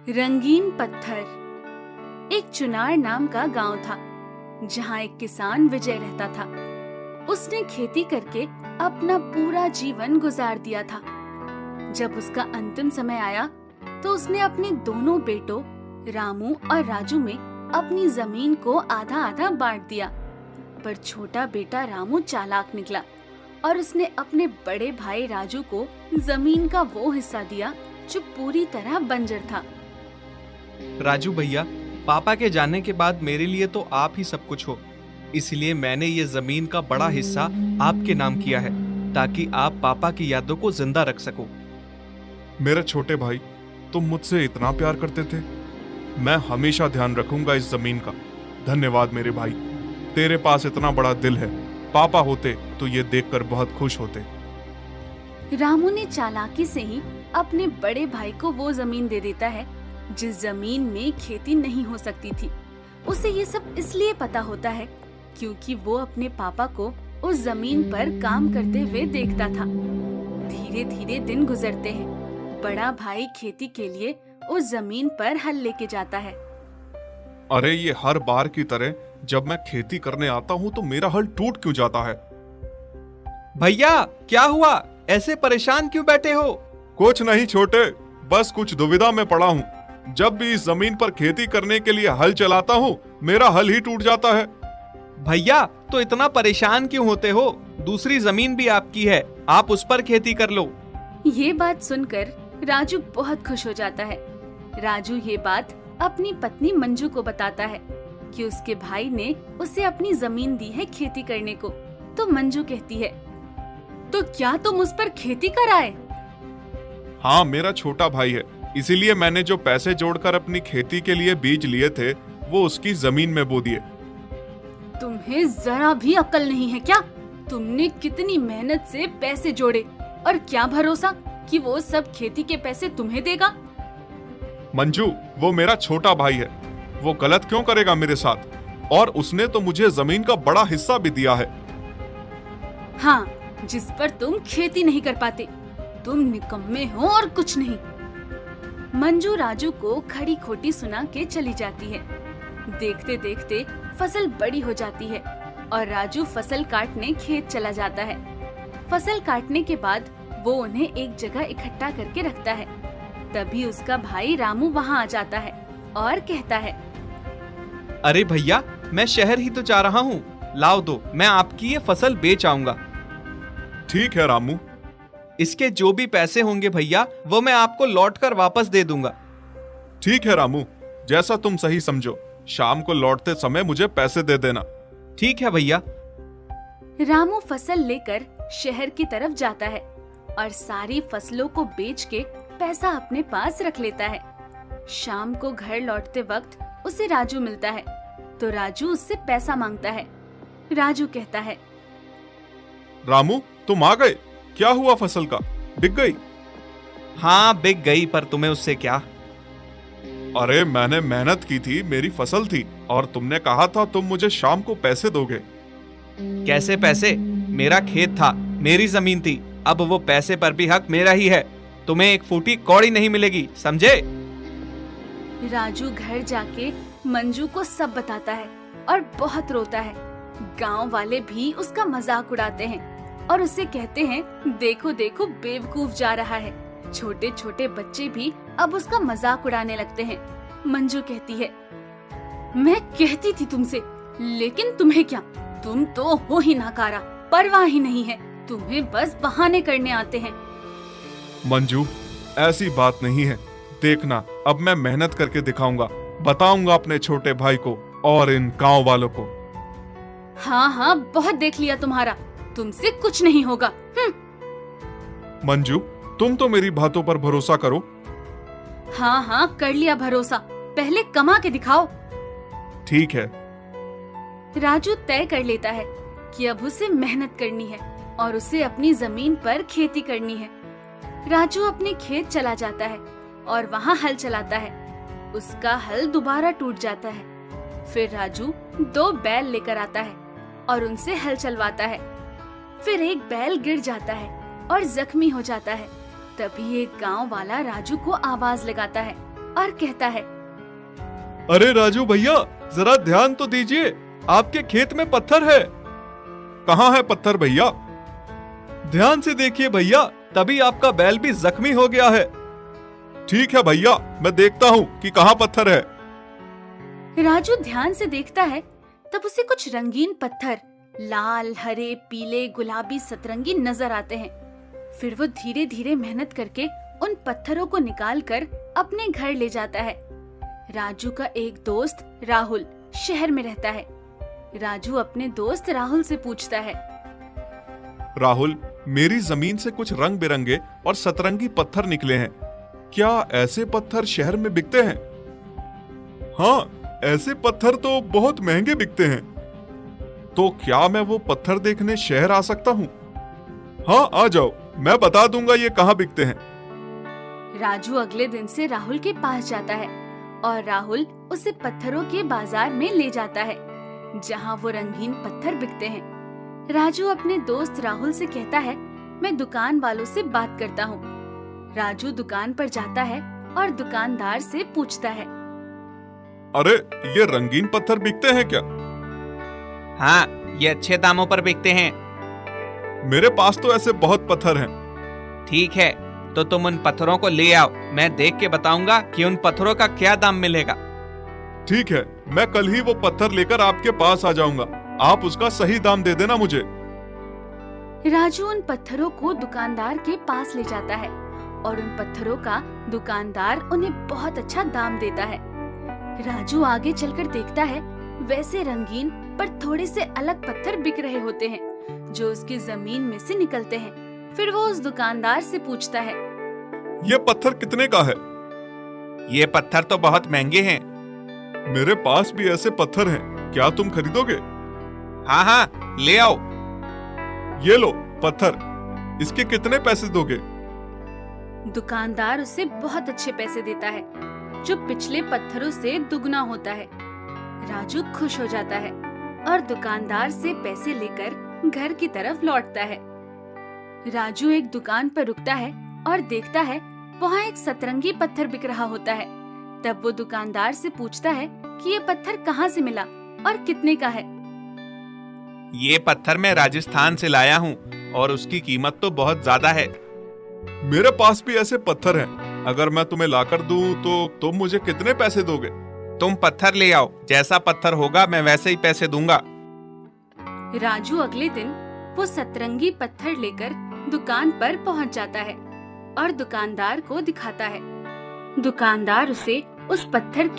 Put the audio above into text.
रंगीन पत्थर। एक चुनार नाम का गांव था जहां एक किसान विजय रहता था। उसने खेती करके अपना पूरा जीवन गुजार दिया था। जब उसका अंतिम समय आया तो उसने अपने दोनों बेटों रामू और राजू में अपनी जमीन को आधा आधा बांट दिया। पर छोटा बेटा रामू चालाक निकला और उसने अपने बड़े भाई राजू को जमीन का वो हिस्सा दिया जो पूरी तरह बंजर था। राजू भैया, पापा के जाने के बाद मेरे लिए तो आप ही सब कुछ हो, इसलिए मैंने ये जमीन का बड़ा हिस्सा आपके नाम किया है ताकि आप पापा की यादों को जिंदा रख सको। मेरे छोटे भाई, तुम मुझसे इतना प्यार करते थे। मैं हमेशा ध्यान रखूंगा इस जमीन का। धन्यवाद मेरे भाई, तेरे पास इतना बड़ा दिल है। पापा होते तो ये देखकर बहुत खुश होते। रामू ने चालाकी से ही अपने बड़े भाई को वो जमीन दे देता है जिस जमीन में खेती नहीं हो सकती थी। उसे ये सब इसलिए पता होता है क्योंकि वो अपने पापा को उस जमीन पर काम करते हुए देखता था। धीरे धीरे दिन गुजरते हैं। बड़ा भाई खेती के लिए उस जमीन पर हल लेके जाता है। अरे ये हर बार की तरह जब मैं खेती करने आता हूँ तो मेरा हल टूट क्यों जाता है? भैया, क्या हुआ? ऐसे परेशान क्यों बैठे हो? कुछ नहीं छोटे, बस कुछ दुविधा में पड़ा हूँ। जब भी इस जमीन पर खेती करने के लिए हल चलाता हूँ, मेरा हल ही टूट जाता है। भैया, तो इतना परेशान क्यों होते हो? दूसरी जमीन भी आपकी है, आप उस पर खेती कर लो। ये बात सुनकर राजू बहुत खुश हो जाता है। राजू ये बात अपनी पत्नी मंजू को बताता है कि उसके भाई ने उसे अपनी जमीन दी है खेती करने को। तो मंजू कहती है, तो क्या तुम उस पर खेती कराए? हाँ, मेरा छोटा भाई है, इसीलिए मैंने जो पैसे जोड़कर अपनी खेती के लिए बीज लिए थे वो उसकी जमीन में बो दिए। तुम्हें जरा भी अक्ल नहीं है क्या? तुमने कितनी मेहनत से पैसे जोड़े और क्या भरोसा कि वो सब खेती के पैसे तुम्हें देगा? मंजू, वो मेरा छोटा भाई है, वो गलत क्यों करेगा मेरे साथ? और उसने तो मुझे जमीन का बड़ा हिस्सा भी दिया है। हाँ, जिस पर तुम खेती नहीं कर पाते। तुम निकम्मे हो और कुछ नहीं। मंजू राजू को खड़ी खोटी सुना के चली जाती है। देखते देखते फसल बड़ी हो जाती है और राजू फसल काटने खेत चला जाता है। फसल काटने के बाद वो उन्हें एक जगह इकट्ठा करके रखता है। तभी उसका भाई रामू वहाँ आ जाता है और कहता है, अरे भैया, मैं शहर ही तो जा रहा हूँ, लाओ दो, मैं आपकी ये फसल बेच आऊंगा। ठीक है रामू। इसके जो भी पैसे होंगे भैया, वो मैं आपको लौटकर वापस दे दूंगा। ठीक है रामू, जैसा तुम सही समझो। शाम को लौटते समय मुझे पैसे दे देना। ठीक है भैया। रामू फसल लेकर शहर की तरफ जाता है और सारी फसलों को बेच के पैसा अपने पास रख लेता है। शाम को घर लौटते वक्त उसे राजू मिलता है तो राजू उससे पैसा मांगता है। राजू कहता है, रामू, तुम आ गए? क्या हुआ फसल का? बिक गई? हाँ, बिक गई, पर तुम्हें उससे क्या? अरे मैंने मेहनत की थी, मेरी फसल थी, और तुमने कहा था तुम मुझे शाम को पैसे दोगे। कैसे पैसे? मेरा खेत था, मेरी जमीन थी, अब वो पैसे पर भी हक मेरा ही है। तुम्हें एक फूटी कौड़ी नहीं मिलेगी, समझे? राजू घर जाके मंजू को सब बताता है और बहुत रोता है। गांव वाले भी उसका मजाक उड़ाते हैं और उसे कहते हैं, देखो देखो बेवकूफ जा रहा है। छोटे छोटे बच्चे भी अब उसका मजाक उड़ाने लगते हैं। मंजू कहती है, मैं कहती थी तुमसे, लेकिन तुम्हें क्या? तुम तो हो ही नाकारा, परवाह ही नहीं है। तुम्हें बस बहाने करने आते हैं। मंजू, ऐसी बात नहीं है। देखना, अब मैं मेहनत करके दिखाऊंगा, बताऊंगा अपने छोटे भाई को और इन गांव वालों को। हाँ हाँ, बहुत देख लिया तुम्हारा, तुमसे कुछ नहीं होगा। मंजू, तुम तो मेरी बातों पर भरोसा करो। हाँ हाँ, कर लिया भरोसा, पहले कमा के दिखाओ। ठीक है। राजू तय कर लेता है कि अब उसे मेहनत करनी है और उसे अपनी जमीन पर खेती करनी है। राजू अपने खेत चला जाता है और वहाँ हल चलाता है। उसका हल दोबारा टूट जाता है। फिर राजू 2 बैल लेकर आता है और उनसे हल चलवाता है। फिर एक बैल गिर जाता है और जख्मी हो जाता है। तभी एक गांव वाला राजू को आवाज लगाता है। और कहता है, अरे राजू भैया, जरा ध्यान तो दीजिए, आपके खेत में पत्थर है। कहाँ है पत्थर भैया? ध्यान से देखिए भैया, तभी आपका बैल भी जख्मी हो गया है। ठीक है भैया, मैं देखता हूँ कि कहाँ पत्थर है। राजू ध्यान से देखता है, तब उसे कुछ रंगीन पत्थर लाल, हरे, पीले, गुलाबी, सतरंगी नजर आते हैं। फिर वो धीरे धीरे मेहनत करके उन पत्थरों को निकालकर अपने घर ले जाता है। राजू का एक दोस्त राहुल शहर में रहता है। राजू अपने दोस्त राहुल से पूछता है, राहुल, मेरी जमीन से कुछ रंग बिरंगे और सतरंगी पत्थर निकले हैं। क्या ऐसे पत्थर शहर में बिकते हैं? हाँ, ऐसे पत्थर तो बहुत महंगे बिकते हैं। तो क्या मैं वो पत्थर देखने शहर आ सकता हूँ? हाँ, आ जाओ, मैं बता दूंगा ये कहाँ बिकते हैं। राजू अगले दिन से राहुल के पास जाता है और राहुल उसे पत्थरों के बाजार में ले जाता है, जहाँ वो रंगीन पत्थर बिकते हैं। राजू अपने दोस्त राहुल से कहता है, मैं दुकान वालों से बात करता हूँ। राजू दुकान पर जाता है और दुकानदार से पूछता है, अरे, ये रंगीन पत्थर बिकते हैं क्या? हाँ, ये अच्छे दामों पर बिकते हैं। मेरे पास तो ऐसे बहुत पत्थर हैं। ठीक है, तो तुम उन पत्थरों को ले आओ, मैं देख के बताऊंगा कि उन पत्थरों का क्या दाम मिलेगा। ठीक है, मैं कल ही वो पत्थर लेकर आपके पास आ जाऊंगा। आप उसका सही दाम दे देना मुझे। राजू उन पत्थरों को दुकानदार के पास ले जाता है और उन पत्थरों का दुकानदार उन्हें बहुत अच्छा दाम देता है। राजू आगे चलकर देखता है, वैसे रंगीन पर थोड़े से अलग पत्थर बिक रहे होते हैं जो उसकी जमीन में से निकलते हैं। फिर वो उस दुकानदार से पूछता है, ये पत्थर कितने का है? ये पत्थर तो बहुत महंगे हैं। मेरे पास भी ऐसे पत्थर हैं, क्या तुम खरीदोगे? हाँ हाँ, ले आओ। ये लो पत्थर, इसके कितने पैसे दोगे? दुकानदार उसे बहुत अच्छे पैसे देता है, जो पिछले पत्थरों से दुगना होता है। राजू खुश हो जाता है और दुकानदार से पैसे लेकर घर की तरफ लौटता है। राजू एक दुकान पर रुकता है और देखता है, वहाँ एक सतरंगी पत्थर बिक रहा होता है। तब वो दुकानदार से पूछता है कि ये पत्थर कहाँ से मिला और कितने का है। ये पत्थर मैं राजस्थान से लाया हूँ और उसकी कीमत तो बहुत ज्यादा है। मेरे पास भी ऐसे पत्थर हैं। अगर मैं तुम्हें लाकर दूं तो तुम मुझे कितने पैसे दोगे? तुम पत्थर ले आओ, जैसा पत्थर होगा मैं वैसे ही पैसे दूंगा। राजू अगले दिन वो सतरंगी पत्थर लेकर दुकान पर पहुंच जाता है और दुकानदार को दिखाता है। दुकानदार उसे उस पत्थर